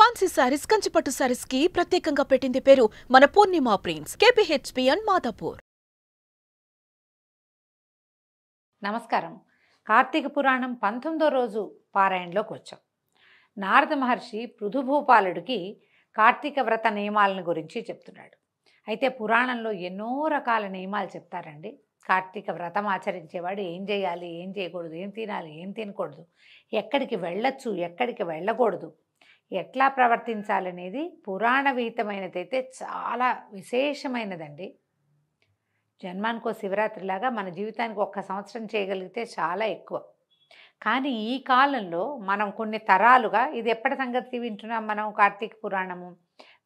Fancy saris, కంచిపట్టు సారీస్ కి ప్రత్యేకంగా పెట్టింది పేరు మన పూర్ణిమ ప్రింట్స్, కేపీహెచ్పీ అండ్ మాదాపూర్. నమస్కారం. కార్తీక పురాణం 19వ రోజు పారాయణలోకి వచ్చాం. నారద మహర్షి పృథుభూపాలుడికి కార్తీక వ్రత నియమాలను గురించి చెప్తున్నాడు. అయితే పురాణంలో ఎన్నో రకాల నియమాలు చెప్తారండి. కార్తీక వ్రతం ఆచరించేవాడు ఏం చేయాలి, ఏం చేయకూడదు, ఏం తినాలి, ఏం తినకూడదు, ఎక్కడికి వెళ్ళొచ్చు, ఎక్కడికి వెళ్ళకూడదు, ఎట్లా ప్రవర్తించాలనేది పురాణ విహితమైనదైతే చాలా విశేషమైనదండి. జన్మానికో శివరాత్రిలాగా మన జీవితానికి 1 సంవత్సరం చేయగలిగితే చాలా ఎక్కువ. కానీ ఈ కాలంలో మనం కొన్ని తరాలుగా ఇది ఎప్పటి సంగతి వింటున్నాం మనం? కార్తీక పురాణము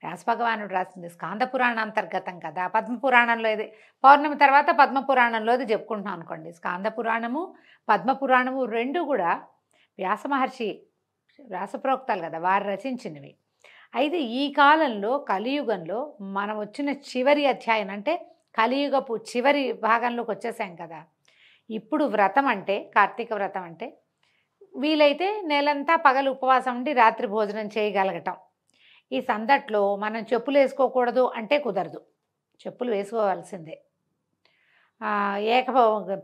వ్యాసభగవానుడు రాసింది స్కాంద పురాణ అంతర్గతం కదా. పద్మపురాణంలో ఇది పౌర్ణమి తర్వాత పద్మపురాణంలో ఇది చెప్పుకుంటున్నాం అనుకోండి. స్కాంద పురాణము పద్మపురాణము రెండు కూడా వ్యాస మహర్షి వ్యాసప్రోక్తాలు కదా, వారు రచించినవి. అయితే ఈ కాలంలో కలియుగంలో మనం వచ్చిన చివరి అధ్యాయం అంటే కలియుగపు చివరి భాగంలోకి వచ్చేసాం కదా. ఇప్పుడు వ్రతం అంటే కార్తీక వ్రతం అంటే వీలైతే నెలంతా పగలు ఉపవాసం ఉండి రాత్రి భోజనం చేయగలగటం. ఈ సందట్లో మనం చెప్పులు వేసుకోకూడదు అంటే కుదరదు, చెప్పులు వేసుకోవాల్సిందే.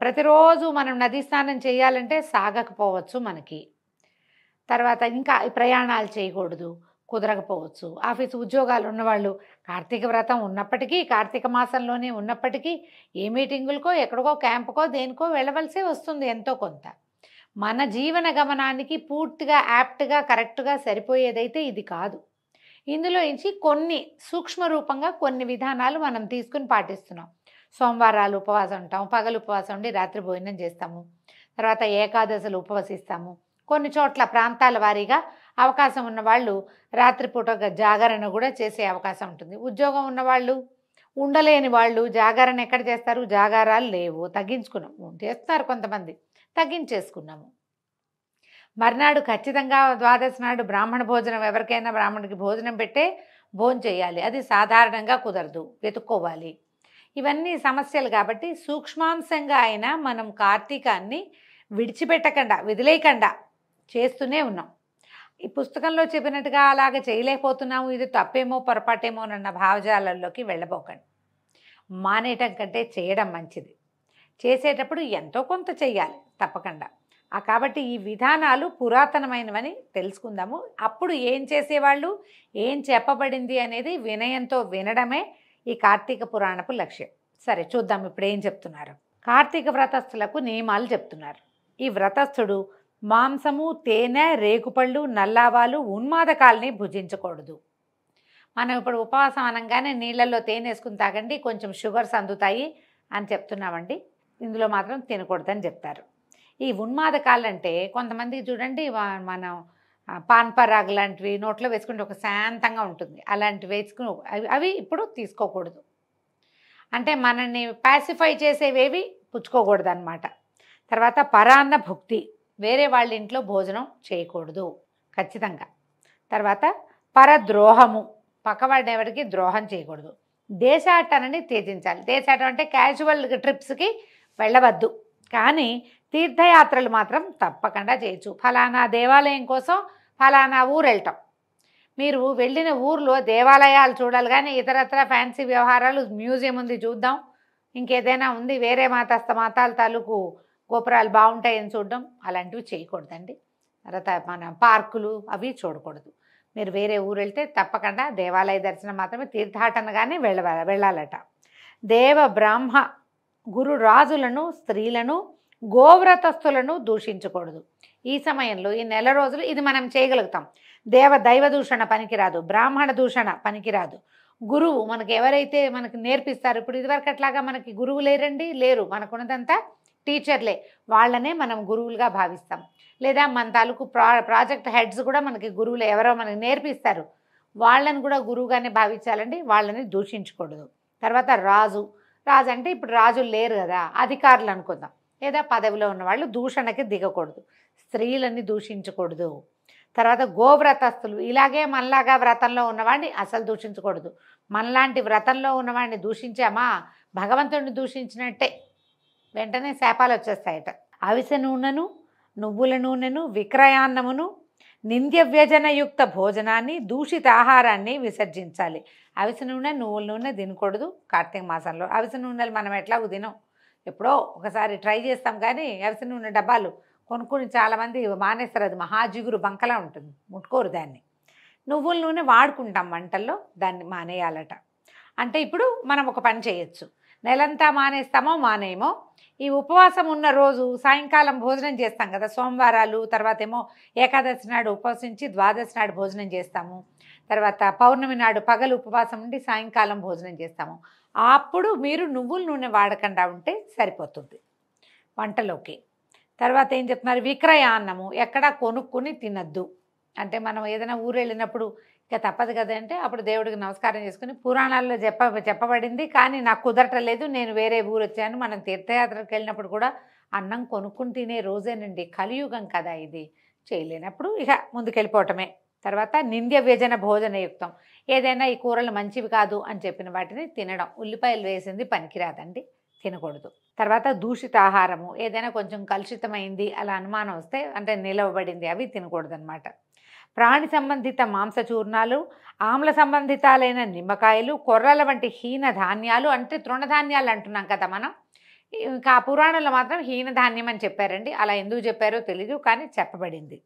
ప్రతిరోజు మనం నదీ స్నానం చేయాలంటే సాగకపోవచ్చు మనకి. తర్వాత ఇంకా ప్రయాణాలు చేయకూడదు, కుదరకపోవచ్చు. ఆఫీసు ఉద్యోగాలు ఉన్నవాళ్ళు కార్తీక వ్రతం ఉన్నప్పటికీ, కార్తీక మాసంలోనే ఉన్నప్పటికీ ఏ మీటింగులకో ఎక్కడికో క్యాంపుకో దేనికో వెళ్ళవలసే వస్తుంది ఎంతో కొంత. మన జీవన గమనానికి పూర్తిగా యాప్ట్గా కరెక్ట్గా సరిపోయేదైతే ఇది కాదు. ఇందులో నుంచి కొన్ని సూక్ష్మ రూపంగా కొన్ని విధానాలు మనం తీసుకుని పాటిస్తున్నాం. సోమవారాలు ఉపవాసం ఉంటాము, పగలు ఉపవాసం ఉండి రాత్రి భోజనం చేస్తాము. తర్వాత ఏకాదశులు ఉపవసిస్తాము. కొన్ని చోట్ల ప్రాంతాల వారీగా అవకాశం ఉన్నవాళ్ళు రాత్రిపూట జాగరణ కూడా చేసే అవకాశం ఉంటుంది. ఉద్యోగం ఉన్నవాళ్ళు, ఉండలేని వాళ్ళు జాగరణ ఎక్కడ చేస్తారు? జాగారాలు లేవు, తగ్గించుకున్నాము. చేస్తున్నారు కొంతమంది, తగ్గించేసుకున్నాము. మర్నాడు ఖచ్చితంగా ద్వాదశి నాడు బ్రాహ్మణ భోజనం, ఎవరికైనా బ్రాహ్మణుడికి భోజనం పెట్టే భోజనం చేయాలి. అది సాధారణంగా కుదరదు, వెతుక్కోవాలి. ఇవన్నీ సమస్యలు కాబట్టి సూక్ష్మాంశంగా అయినా మనం కార్తీకాన్ని విడిచిపెట్టకుండా, వదిలేయకుండా చేస్తూనే ఉన్నాం. ఈ పుస్తకంలో చెప్పినట్టుగా అలాగ చేయలేకపోతున్నాము, ఇది తప్పేమో పొరపాటేమో అన్న భావజాలల్లోకి వెళ్ళబోకండి. మానేయటం కంటే చేయడం మంచిది. చేసేటప్పుడు ఎంతో కొంత చెయ్యాలి తప్పకుండా. కాబట్టి ఈ విధానాలు పురాతనమైనవని తెలుసుకుందాము. అప్పుడు ఏం చేసేవాళ్ళు, ఏం చెప్పబడింది అనేది వినయంతో వినడమే ఈ కార్తీక పురాణపు లక్ష్యం. సరే చూద్దాం ఇప్పుడు ఏం చెప్తున్నారు. కార్తీక వ్రతస్థులకు నియమాలు చెప్తున్నారు. ఈ వ్రతస్థుడు మాంసము, తేనె, రేగుపళ్ళు, నల్లావాలు, ఉన్మాదకాలని భుజించకూడదు. మనం ఇప్పుడు ఉపవాసం అనగానే నీళ్ళల్లో తేనె వేసుకుని తాగండి, కొంచెం షుగర్స్ అందుతాయి అని చెప్తున్నామండి. ఇందులో మాత్రం తినకూడదని చెప్తారు. ఈ ఉన్మాదకాలు అంటే కొంతమందికి చూడండి, మనం పాన్పరాగ్ లాంటివి నోట్లో వేసుకుంటే ఒక శాంతంగా ఉంటుంది, అలాంటివి వేసుకుని అవి ఇప్పుడు తీసుకోకూడదు. అంటే మనల్ని ప్యాసిఫై చేసేవేవి పుచ్చుకోకూడదు అన్నమాట. తర్వాత పరాన్న భుక్తి, వేరే వాళ్ళ ఇంట్లో భోజనం చేయకూడదు ఖచ్చితంగా. తర్వాత పరద్రోహము, పక్కవాడిని ఎవరికి ద్రోహం చేయకూడదు. దేశాటనని త్యజించాలి. దేశాటం అంటే క్యాజువల్ ట్రిప్స్కి వెళ్ళవద్దు, కానీ తీర్థయాత్రలు మాత్రం తప్పకుండా చేయొచ్చు. ఫలానా దేవాలయం కోసం ఫలానా ఊరు వెళ్ళటం, మీరు వెళ్ళిన ఊర్లో దేవాలయాలు చూడాలి కానీ ఇతరత్ర ఫ్యాన్సీ వ్యవహారాలు, మ్యూజియం ఉంది చూద్దాం, ఇంకేదైనా ఉంది వేరే మతాల తాలూకు గోపురాలు బాగుంటాయని చూడడం, అలాంటివి చేయకూడదండి. తర్వాత మన పార్కులు అవి చూడకూడదు. మీరు వేరే ఊరు వెళ్తే తప్పకుండా దేవాలయ దర్శనం మాత్రమే, తీర్థాటనగానే వెళ్ళాలట. దేవ బ్రాహ్మ గురు రాజులను, స్త్రీలను, గోవ్రతస్థులను దూషించకూడదు. ఈ సమయంలో ఈ నెల రోజులు ఇది మనం చేయగలుగుతాం. దైవ దూషణ పనికిరాదు, బ్రాహ్మణ దూషణ పనికిరాదు. గురువు మనకు ఎవరైతే మనకు నేర్పిస్తారు, ఇప్పుడు ఇదివరకు అట్లాగా మనకి గురువు లేరు, మనకున్నదంతా టీచర్లే, వాళ్ళనే మనం గురువులుగా భావిస్తాం. లేదా మన తాలూకు ప్రాజెక్ట్ హెడ్స్ కూడా మనకి గురువులే, ఎవరో మనకి నేర్పిస్తారు, వాళ్ళని కూడా గురువుగానే భావించాలండి. వాళ్ళని దూషించకూడదు. తర్వాత రాజు అంటే ఇప్పుడు రాజులు లేరు కదా, అధికారులు అనుకుందాం, లేదా పదవిలో ఉన్నవాళ్ళు దూషణకి దిగకూడదు. స్త్రీలని దూషించకూడదు. తర్వాత గోవ్రతస్థులు, ఇలాగే మనలాగా వ్రతంలో ఉన్నవాడిని అసలు దూషించకూడదు. మనలాంటి వ్రతంలో ఉన్నవాడిని దూషించామా భగవంతుడిని దూషించినట్టే, వెంటనే శాపాలు వచ్చేస్తాయట. అవిసె నూనెను, నువ్వుల నూనెను, విక్రయాన్నమును, నింద్యవ్యజనయుక్త భోజనాన్ని, దూషిత ఆహారాన్ని విసర్జించాలి. అవిసె నూనె, నువ్వుల నూనె తినకూడదు కార్తీక మాసంలో. అవిసె నూనెలు మనం ఎట్లాగూ తినం, ఎప్పుడో ఒకసారి ట్రై చేస్తాం, కానీ అవిసె నూనె డబ్బాలు కొనుక్కొని చాలామంది మానేస్తారు. అది మహాజిగురు బంకలా ఉంటుంది, ముట్టుకోరు దాన్ని. నువ్వుల నూనె వాడుకుంటాం వంటల్లో, దాన్ని మానేయాలట. అంటే ఇప్పుడు మనం ఒక పని చేయొచ్చు, నెలంతా మానేస్తామో మానేయమో, ఈ ఉపవాసం ఉన్న రోజు సాయంకాలం భోజనం చేస్తాం కదా, సోమవారాలు, తర్వాత ఏమో ఏకాదశి నాడు ఉపవసించి ద్వాదశి నాడు భోజనం చేస్తాము, తర్వాత పౌర్ణమి నాడు పగలు ఉపవాసం ఉండి సాయంకాలం భోజనం చేస్తాము. అప్పుడు మీరు నువ్వుల నూనె వాడకుండా ఉంటే సరిపోతుంది వంటలోకి. తర్వాత ఏం చెప్తున్నారు, విక్రయాన్నము ఎక్కడా కొనుక్కుని తినద్దు. అంటే మనం ఏదైనా ఊరు వెళ్ళినప్పుడు ఇక తప్పదు కదంటే అప్పుడు దేవుడికి నమస్కారం చేసుకుని, పురాణాల్లో చెప్పబడింది, కానీ నాకు కుదరటలేదు, నేను వేరే ఊరు వచ్చాను. మనం తీర్థయాత్రకు వెళ్ళినప్పుడు కూడా అన్నం కొనుక్కుని తినే రోజేనండి, కలియుగం కదా ఇది. చేయలేనప్పుడు ఇక ముందుకెళ్ళిపోవటమే. తర్వాత నింద్య వ్యజన భోజనయుక్తం, ఏదైనా ఈ కూరలు మంచివి కాదు అని చెప్పిన వాటిని తినడం. ఉల్లిపాయలు వేసింది పనికిరాదండి, తినకూడదు. తర్వాత దూషిత ఆహారము, ఏదైనా కొంచెం కలుషితమైంది అలా అనుమానం వస్తే, అంటే నిలవబడింది, అవి తినకూడదు అనమాట. ప్రాణి సంబంధిత మాంసచూర్ణాలు, ఆమ్ల సంబంధితాలైన నిమ్మకాయలు, కొర్రల వంటి హీన ధాన్యాలు, అంటే తృణధాన్యాలు అంటున్నాం కదా మనం. ఇంకా ఆ పురాణంలో మాత్రం హీనధాన్యం అని చెప్పారండి. అలా ఎందుకు చెప్పారో తెలీదు, కానీ చెప్పబడింది.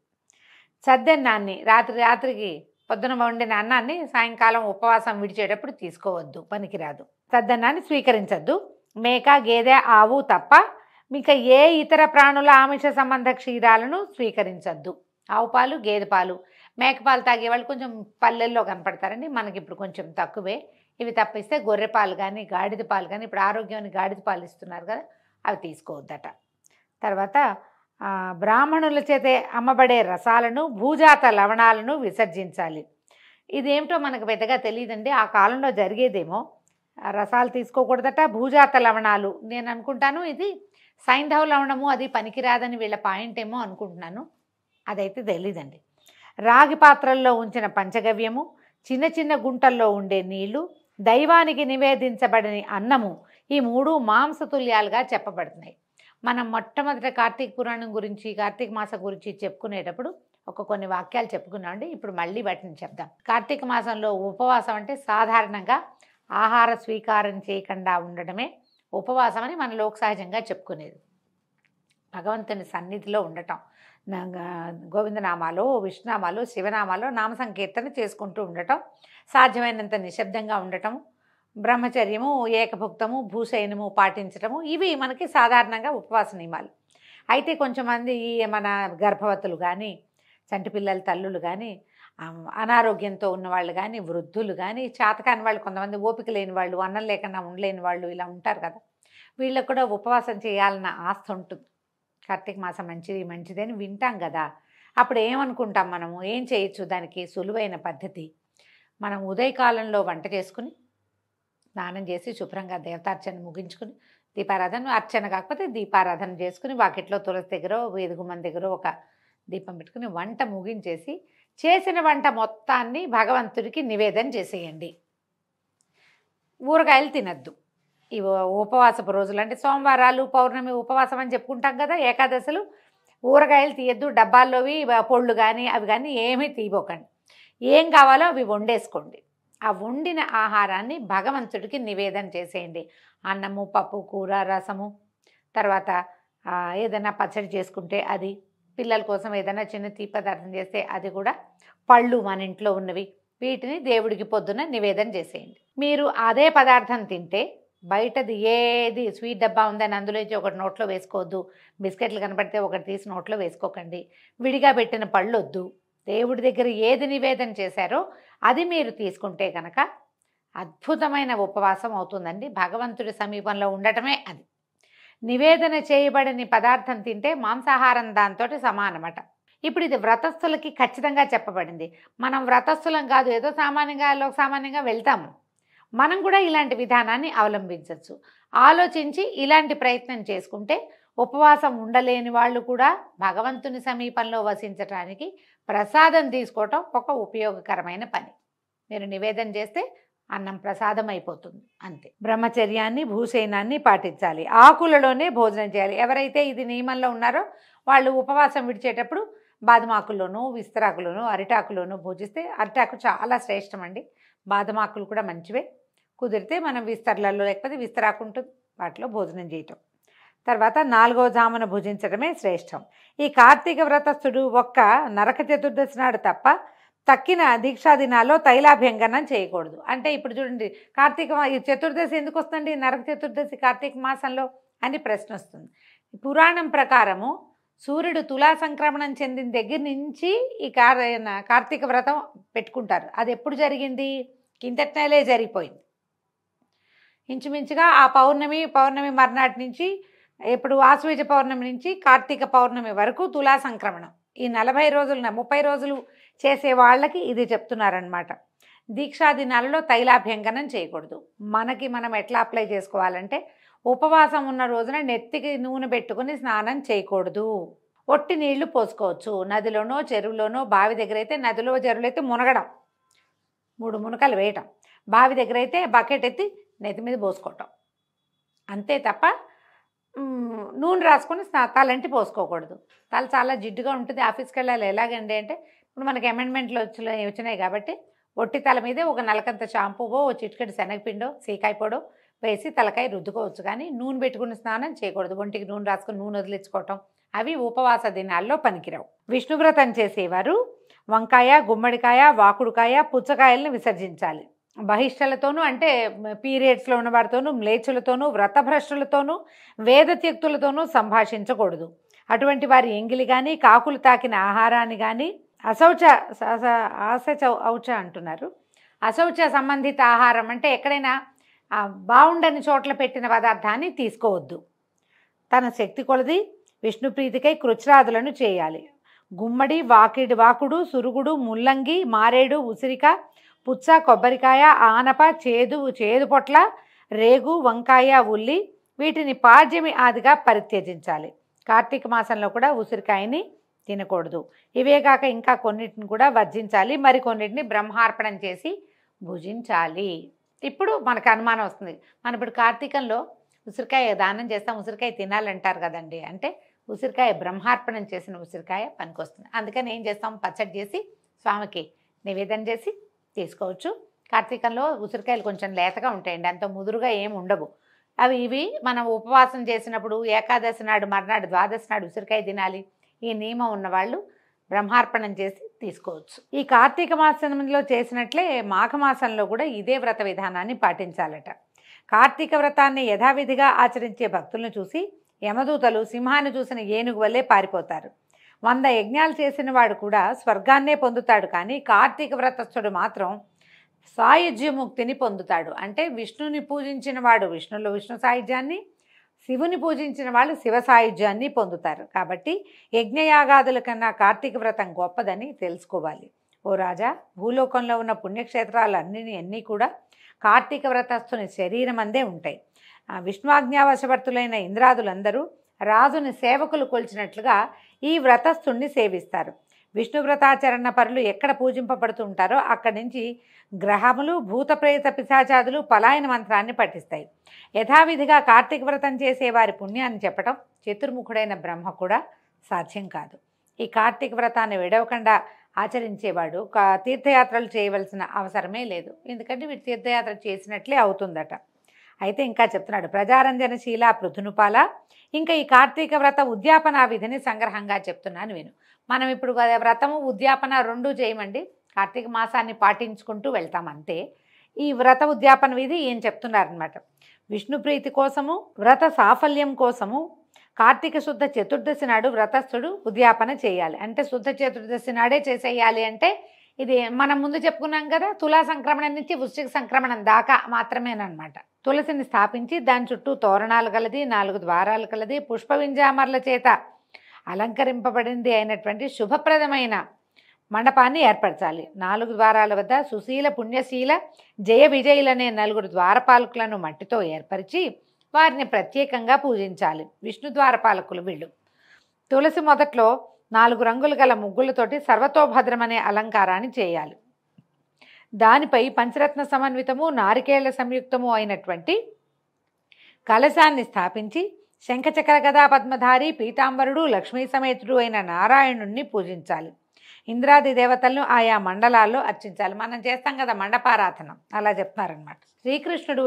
సద్దన్నాన్ని రాత్రికి పొద్దున వండిన అన్నాన్ని సాయంకాలం ఉపవాసం విడిచేటప్పుడు తీసుకోవద్దు, పనికిరాదు. సద్దన్నాన్ని స్వీకరించద్దు. మేక, గేదె, ఆవు తప్ప ఇంకా ఏ ఇతర ప్రాణుల ఆమిష సంబంధ క్షీరాలను స్వీకరించద్దు. ఆవు పాలు, గేదె పాలు, మేకపాలు తాగేవాళ్ళు కొంచెం పల్లెల్లో కనపడతారండి, మనకి ఇప్పుడు కొంచెం తక్కువే. ఇవి తప్పిస్తే గొర్రె పాలు కానీ గాడిద పాలు కానీ, ఇప్పుడు ఆరోగ్యాన్ని గాడిద పాలు ఇస్తున్నారు కదా, అవి తీసుకోవద్దట. తర్వాత బ్రాహ్మణుల చేతే అమ్మబడే రసాలను, భూజాత లవణాలను విసర్జించాలి. ఇదేమిటో మనకు పెద్దగా తెలియదండి, ఆ కాలంలో జరిగేదేమో. రసాలు తీసుకోకూడదట, భూజాత లవణాలు. నేను అనుకుంటాను ఇది సైంధవ లవణము అది పనికిరాదని వీళ్ళ పాయింట్ ఏమో అనుకుంటున్నాను, అదైతే తెలీదండి. రాగి పాత్రల్లో ఉంచిన పంచగవ్యము, చిన్న చిన్న గుంటల్లో ఉండే నీళ్లు, దైవానికి నివేదించబడని అన్నము, ఈ మూడు మాంసతుల్యాలుగా చెప్పబడుతున్నాయి. మనం మొట్టమొదట కార్తీక పురాణం గురించి, కార్తీక మాసం గురించి చెప్పుకునేటప్పుడు కొన్ని వాక్యాలు చెప్పుకున్నామండి. ఇప్పుడు మళ్ళీ వాటిని చెప్దాం. కార్తీక మాసంలో ఉపవాసం అంటే సాధారణంగా ఆహార స్వీకారం చేయకుండా ఉండటమే ఉపవాసం అని మన లోక సహజంగా చెప్పుకునేది. భగవంతుని సన్నిధిలో ఉండటం, గోవిందనామాలు, విష్ణునామాలు, శివనామాలు, నామ సంకీర్తన చేసుకుంటూ ఉండటం, సాధ్యమైనంత నిశ్శబ్దంగా ఉండటం, బ్రహ్మచర్యము, ఏకభుక్తము, భూశయనము పాటించటము, ఇవి మనకి సాధారణంగా ఉపవాస నియమాలు. అయితే కొంచెంమంది మన గర్భవతులు కానీ, చంటి పిల్లల తల్లులు కానీ, అనారోగ్యంతో ఉన్నవాళ్ళు కానీ, వృద్ధులు కానీ, చేతకాని వాళ్ళు, కొంతమంది ఓపిక లేని వాళ్ళు, అన్నం లేకుండా ఉండలేని వాళ్ళు ఇలా ఉంటారు కదా, వీళ్ళకు కూడా ఉపవాసం చేయాలన్న ఆస్థ ఉంటుంది. కార్తీక మాసం మంచిదని వింటాం కదా, అప్పుడు ఏమనుకుంటాం మనము, ఏం చేయొచ్చు దానికి సులువైన పద్ధతి. మనం ఉదయకాలంలో వంట చేసుకుని స్నానం చేసి శుభ్రంగా దేవతార్చన ముగించుకుని, దీపారాధన, అర్చన కాకపోతే దీపారాధన చేసుకుని, వాకిట్లో తులసి దగ్గర, వేదిగుమ్మం దగ్గర ఒక దీపం పెట్టుకుని వంట ముగించేసి, చేసిన వంట మొత్తాన్ని భగవంతుడికి నివేదన చేసేయండి. ఊరగాయలు తినద్దు. ఈ ఉపవాసపు రోజులు అంటే సోమవారాలు, పౌర్ణమి ఉపవాసం అని చెప్పుకుంటాం కదా, ఏకాదశులు, ఊరగాయలు తీయద్దు. డబ్బాల్లోవి పొళ్ళు కానీ అవి కానీ ఏమీ తీయబోకండి. ఏం కావాలో అవి వండేసుకోండి. ఆ వండిన ఆహారాన్ని భగవంతుడికి నివేదన చేసేయండి. అన్నము, పప్పు, కూర, రసము, తర్వాత ఏదైనా పచ్చడి చేసుకుంటే అది, పిల్లల కోసం ఏదైనా చిన్న తీపి పదార్థం చేస్తే అది కూడా, పళ్ళు మన ఇంట్లో ఉన్నవి, వీటిని దేవుడికి పొద్దున నివేదన చేసేయండి. మీరు అదే పదార్థం తింటే బయటది ఏది స్వీట్ డబ్బా ఉందని అందులోంచి ఒకటి నోట్లో వేసుకోవద్దు. బిస్కెట్లు కనపడితే ఒకటి తీసి నోట్లో వేసుకోకండి. విడిగా పెట్టిన పళ్ళు వద్దు. దేవుడి దగ్గర ఏది నివేదన చేశారో అది మీరు తీసుకుంటే కనుక అద్భుతమైన ఉపవాసం అవుతుందండి. భగవంతుడి సమీపంలో ఉండటమే అది. నివేదన చేయబడని పదార్థం తింటే మాంసాహారం దాంతో సమానమట. ఇప్పుడు ఇది వ్రతస్థులకి ఖచ్చితంగా చెప్పబడింది. మనం వ్రతస్థులం కాదు, ఏదో సామాన్యంగా వెళ్తాము. మనం కూడా ఇలాంటి విధానాన్ని అవలంబించవచ్చు. ఆలోచించి ఇలాంటి ప్రయత్నం చేసుకుంటే ఉపవాసం ఉండలేని వాళ్ళు కూడా భగవంతుని సమీపంలో వసించడానికి ప్రసాదం తీసుకోవటం ఒక ఉపయోగకరమైన పని. మీరు నివేదన చేస్తే అన్నం ప్రసాదం అయిపోతుంది, అంతే. బ్రహ్మచర్యాన్ని, భూశయనాన్ని పాటించాలి. ఆకులలోనే భోజనం చేయాలి. ఎవరైతే ఇది నియమంలో ఉన్నారో వాళ్ళు ఉపవాసం విడిచేటప్పుడు బాదమాకుల్లోనూ విస్తరాకులోనూ అరిటాకులోనూ భోజిస్తే అరిటాకు చాలా శ్రేష్టం అండి. బాదమాకులు కూడా మంచివే. కుదిరితే మనం విస్తర్లలో లేకపోతే విస్తరాకు ఉంటుంది వాటిలో భోజనం చేయటం. తర్వాత 4వ జామున భుజించడమే శ్రేష్టం. ఈ కార్తీక వ్రతస్థుడు ఒక్క నరక చతుర్దశి నాడు తప్ప తక్కిన దీక్షా దినాల్లో తైలాభ్యంగనం చేయకూడదు. అంటే ఇప్పుడు చూడండి, ఈ చతుర్దశి ఎందుకు వస్తుంది, నరక చతుర్దశి కార్తీక మాసంలో అని ప్రశ్న వస్తుంది. పురాణం ప్రకారము సూర్యుడు తులా సంక్రమణం చెందిన దగ్గర నుంచి ఈ కార్తీక వ్రతం పెట్టుకుంటారు. అది ఎప్పుడు జరిగింది, కిందటి నెలే జరిగిపోయింది. ఇంచుమించుగా ఆ పౌర్ణమి మర్నాటి నుంచి, ఇప్పుడు ఆశ్వయుజ పౌర్ణమి నుంచి కార్తీక పౌర్ణమి వరకు తులా సంక్రమణం. ఈ 40 రోజులు 30 రోజులు చేసే వాళ్ళకి ఇది చెప్తున్నారనమాట. దీక్షా దినాలలో తైలాభ్యంగనం చేయకూడదు. మనం ఎట్లా అప్లై చేసుకోవాలంటే, ఉపవాసం ఉన్న రోజున నెత్తికి నూనె పెట్టుకుని స్నానం చేయకూడదు. ఒట్టి నీళ్లు పోసుకోవచ్చు. నదిలోనో చెరువులోనో, బావి దగ్గర అయితే నదిలో చెరువులో అయితే మునగడం, 3 మునకలు వేయటం, బావి దగ్గర అయితే బకెట్ ఎత్తి నెత్తి మీద పోసుకోవటం అంతే తప్ప నూనె రాసుకొని తలంటి పోసుకోకూడదు. తల చాలా జిడ్డుగా ఉంటుంది, ఆఫీస్కి వెళ్ళాలి. ఎలాగండి అంటే, ఇప్పుడు మనకి అమెండ్మెంట్లు వచ్చినాయి కాబట్టి ఒట్టి తల మీదే ఒక నలకంత షాంపూవో, చిటికెడు శనగపిండో, సీకాయ పొడో వేసి తలకాయ రుద్దుకోవచ్చు. కానీ నూనె పెట్టుకుని స్నానం చేయకూడదు. ఒంటికి నూనె రాసుకొని నూనె వదిలించుకోవటం అవి ఉపవాస దినాల్లో పనికిరావు. విష్ణువ్రతం చేసేవారు వంకాయ, గుమ్మడికాయ, వాకుడుకాయ, పుచ్చకాయలను విసర్జించాలి. బహిష్టలతోనూ అంటే పీరియడ్స్లో ఉన్న వారితోనూ, మ్లేచ్చులతోనూ, వ్రతభ్రష్టులతోనూ, వేదత్యక్తులతోనూ సంభాషించకూడదు. అటువంటి వారి ఎంగిలి కానీ, కాకులు తాకిన ఆహారాన్ని కానీ, అశౌచ అంటున్నారు. అశౌచ సంబంధిత ఆహారం అంటే ఎక్కడైనా బాగుండని చోట్ల పెట్టిన పదార్థాన్ని తీసుకోవద్దు. తన శక్తి కొలది విష్ణుప్రీతికై కృచ్రాదులను చేయాలి. గుమ్మడి, వాకుడు, సురుగుడు, ముల్లంగి, మారేడు, ఉసిరిక, పుచ్చ, కొబ్బరికాయ, ఆనప, చేదు పొట్ల, రేగు, వంకాయ, ఉల్లి వీటిని పాడ్యమి ఆదిగా పరిత్యజించాలి. కార్తీక మాసంలో కూడా ఉసిరికాయని తినకూడదు. ఇవేగాక ఇంకా కొన్నిటిని కూడా వర్జించాలి. మరికొన్నిటిని బ్రహ్మార్పణం చేసి భుజించాలి. ఇప్పుడు మనకు అనుమానం వస్తుంది, మనం ఇప్పుడు కార్తీకంలో ఉసిరికాయ దానం చేస్తాం, ఉసిరికాయ తినాలంటారు కదండి. అంటే ఉసిరికాయ బ్రహ్మార్పణం చేసిన ఉసిరికాయ పనికొస్తుంది. అందుకని ఏం చేస్తాం, పచ్చడి చేసి స్వామికి నివేదన చేసి తీసుకోవచ్చు. కార్తీకంలో ఉసిరికాయలు కొంచెం లేతగా ఉంటాయండి, అంత ముదురుగా ఏమి ఉండవు. ఇవి మనం ఉపవాసం చేసినప్పుడు ఏకాదశి నాడు, మర్నాడు, ద్వాదశి నాడు ఉసిరికాయ తినాలి. ఈ నియమం ఉన్నవాళ్ళు బ్రహ్మార్పణం చేసి తీసుకోవచ్చు. ఈ కార్తీక మాసంలో చేసినట్లే మాఘమాసంలో కూడా ఇదే వ్రత విధానాన్ని పాటించాలట. కార్తీక వ్రతాన్ని యథావిధిగా ఆచరించే భక్తులను చూసి యమదూతలు సింహాన్ని చూసిన ఏనుగు వల్లే పారిపోతారు. 100 యజ్ఞాలు చేసిన వాడు కూడా స్వర్గాన్నే పొందుతాడు, కానీ కార్తీక వ్రతస్థుడు మాత్రం సాయుజ్యముక్తిని పొందుతాడు. అంటే విష్ణుని పూజించిన వాడు విష్ణు సాయుధ్యాన్ని, శివుని పూజించిన వాళ్ళు శివ సాయుధ్యాన్ని పొందుతారు. కాబట్టి యజ్ఞయాగాదుల కన్నా కార్తీక వ్రతం గొప్పదని తెలుసుకోవాలి. ఓ రాజా, భూలోకంలో ఉన్న పుణ్యక్షేత్రాలు అన్నీ కూడా కార్తీక వ్రతస్థుని శరీరం అందే ఉంటాయి. విష్ణువాజ్ఞావశవర్తులైన ఇంద్రాదులందరూ రాజుని సేవకులు కొలిచినట్లుగా ఈ వ్రతస్థుణ్ణి సేవిస్తారు. విష్ణు వ్రతాచరణ పరులు ఎక్కడ పూజింపబడుతూ ఉంటారో అక్కడి నుంచి గ్రహములు, భూతప్రేత పిశాచాదులు పలాయన మంత్రాన్ని పఠిస్తాయి. యథావిధిగా కార్తీక వ్రతం చేసే వారి పుణ్యాన్ని చెప్పడం చతుర్ముఖుడైన బ్రహ్మ కూడా సాధ్యం కాదు. ఈ కార్తీక వ్రతాన్ని విడవకుండా ఆచరించేవాడు తీర్థయాత్రలు చేయవలసిన అవసరమే లేదు. ఎందుకంటే వీటి తీర్థయాత్ర చేసినట్లే అవుతుందట. అయితే ఇంకా చెప్తున్నాడు, ప్రజారంజనశీల పృథునుపాల. ఇంకా ఈ కార్తీక వ్రత ఉద్యాపన విధిని సంగ్రహంగా చెప్తున్నాను విను. మనం ఇప్పుడు వ్రతము ఉద్యాపన 2 చేయమండి, కార్తీక మాసాన్ని పాటించుకుంటూ వెళ్తాం అంతే. ఈ వ్రత ఉద్యాపన విధి ఏం చెప్తున్నారనమాట. విష్ణుప్రీతి కోసము, వ్రత సాఫల్యం కోసము కార్తీక శుద్ధ చతుర్దశి నాడు వ్రతస్థుడు ఉద్యాపన చేయాలి. అంటే శుద్ధ చతుర్దశి నాడే చేసేయాలి. అంటే ఇది మనం ముందు చెప్పుకున్నాం కదా, తులా సంక్రమణం నుంచి వృశ్చిక సంక్రమణం దాకా మాత్రమేనమాట. తులసిని స్థాపించి దాని చుట్టూ తోరణాలు కలది, 4 ద్వారాలు కలది, పుష్ప వింజామర్ల చేత అలంకరింపబడింది అయినటువంటి శుభప్రదమైన మండపాన్ని ఏర్పరచాలి. 4 ద్వారాల వద్ద సుశీల, పుణ్యశీల, జయ విజయులనే 4 ద్వారపాలకులను మట్టితో ఏర్పరిచి వారిని ప్రత్యేకంగా పూజించాలి. విష్ణు ద్వారపాలకులు వీళ్ళు. తులసి మొదట్లో 4 రంగులు గల ముగ్గులతోటి సర్వతోభద్రమనే అలంకారాన్ని చేయాలి. దానిపై పంచరత్న సమన్వితము, నారికేళ్ల సంయుక్తము అయినటువంటి కలశాన్ని స్థాపించి శంఖచక్ర గదా పద్మధారి పీతాంబరుడు లక్ష్మీ సమేతుడు అయిన నారాయణుణ్ణి పూజించాలి. ఇంద్రాది దేవతలను ఆయా మండలాల్లో అర్చించాలి. మనం చేస్తాం కదా మండపారాధనం, అలా చెప్తారనమాట. శ్రీకృష్ణుడు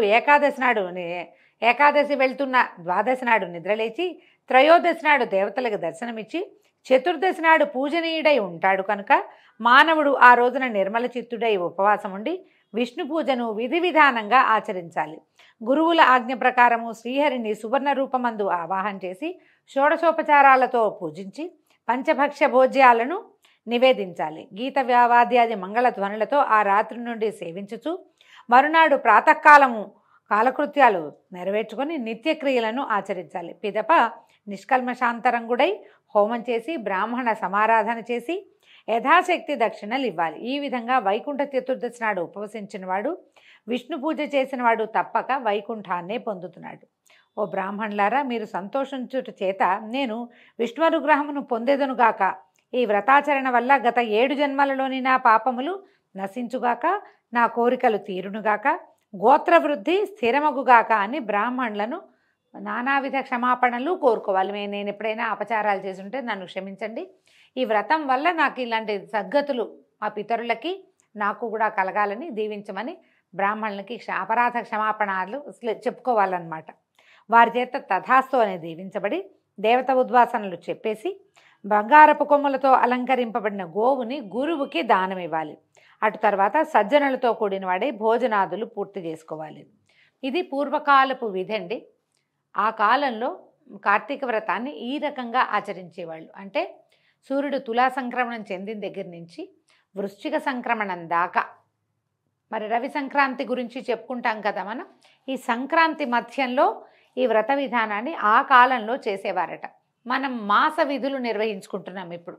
ఏకాదశి వెళ్తున్న ద్వాదశి నాడు నిద్రలేచి త్రయోదశి నాడు దేవతలకు దర్శనమిచ్చి చతుర్దశి నాడు పూజనీయుడై ఉంటాడు కనుక మానవుడు ఆ రోజున నిర్మల చిత్తుడై ఉపవాసం ఉండి విష్ణు పూజను విధి విధానంగా ఆచరించాలి. గురువుల ఆజ్ఞ ప్రకారము శ్రీహరిని సువర్ణ రూపమందు ఆవాహన చేసి షోడశోపచారాలతో పూజించి పంచభక్ష్య భోజ్యాలను నివేదించాలి. గీత వాద్యాది మంగళ ధ్వనులతో ఆ రాత్రి నుండి సేవించుచు మరునాడు ప్రాతకాలము కాలకృత్యాలు నెరవేర్చుకొని నిత్యక్రియలను ఆచరించాలి. పిదప నిష్కల్మషాంతరంగుడై హోమం చేసి బ్రాహ్మణ సమారాధన చేసి యథాశక్తి దక్షిణలు ఇవ్వాలి. ఈ విధంగా వైకుంఠ చతుర్దశి నాడు ఉపవసించిన వాడు విష్ణు పూజ చేసిన వాడు తప్పక వైకుంఠాన్నే పొందుతున్నాడు. ఓ బ్రాహ్మణులారా, మీరు సంతోషించుట చేత నేను విష్ణునుగ్రహమును పొందేదనుగాక. ఈ వ్రతాచరణ వల్ల గత 7 జన్మలలోని నా పాపములు నశించుగాక, నా కోరికలు తీరునుగాక, గోత్రవృద్ధి స్థిరమగుగాక అని బ్రాహ్మణులను నానావిధ క్షమాపణలు కోరుకోవాలి. నేను ఎప్పుడైనా అపచారాలు చేసుంటే నన్ను క్షమించండి. ఈ వ్రతం వల్ల నాకు ఇలాంటి సద్గతులు మా పితరులకి నాకు కూడా కలగాలని దీవించమని బ్రాహ్మణులకి అపరాధ క్షమాపణలు చెప్పుకోవాలన్నమాట. వారి చేత తథాస్తు అని దీవించబడి దేవత ఉద్వాసనలు చెప్పేసి బంగారపు కొమ్ములతో అలంకరింపబడిన గోవుని గురువుకి దానం ఇవ్వాలి. అటు తర్వాత సజ్జనులతో కూడిన వాడే భోజనాదులు పూర్తి చేసుకోవాలి. ఇది పూర్వకాలపు విధి అండి. ఆ కాలంలో కార్తీక వ్రతాన్ని ఈ రకంగా ఆచరించేవాళ్ళు. అంటే సూర్యుడు తులా సంక్రమణం చెందిన దగ్గర నుంచి వృశ్చిక సంక్రమణం దాకా, మరి రవి సంక్రాంతి గురించి చెప్పుకుంటాం కదా మనం. ఈ సంక్రాంతి మధ్యంలో ఈ వ్రత విధానాన్ని ఆ కాలంలో చేసేవారట. మనం మాస విధులు నిర్వహించుకుంటున్నాం ఇప్పుడు.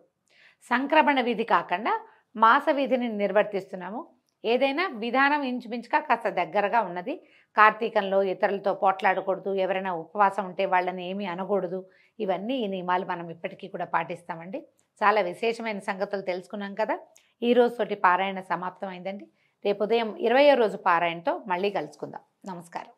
సంక్రమణ విధి కాకుండా మాస విధిని నిర్వర్తిస్తున్నాము. ఏదైనా విధానం ఇంచుమించుగా కాస్త దగ్గరగా ఉన్నది. కార్తీకంలో ఇతరులతో పోట్లాడకూడదు, ఎవరైనా ఉపవాసం ఉంటే వాళ్ళని ఏమీ అనకూడదు. ఇవన్నీ ఈ నియమాలు మనం ఇప్పటికీ కూడా పాటిస్తామండి. చాలా విశేషమైన సంగతులు తెలుసుకున్నాం కదా. ఈ రోజుతోటి పారాయణ సమాప్తం అయిందండి. రేపు ఉదయం 20వ రోజు పారాయణతో మళ్ళీ కలుసుకుందాం. నమస్కారం.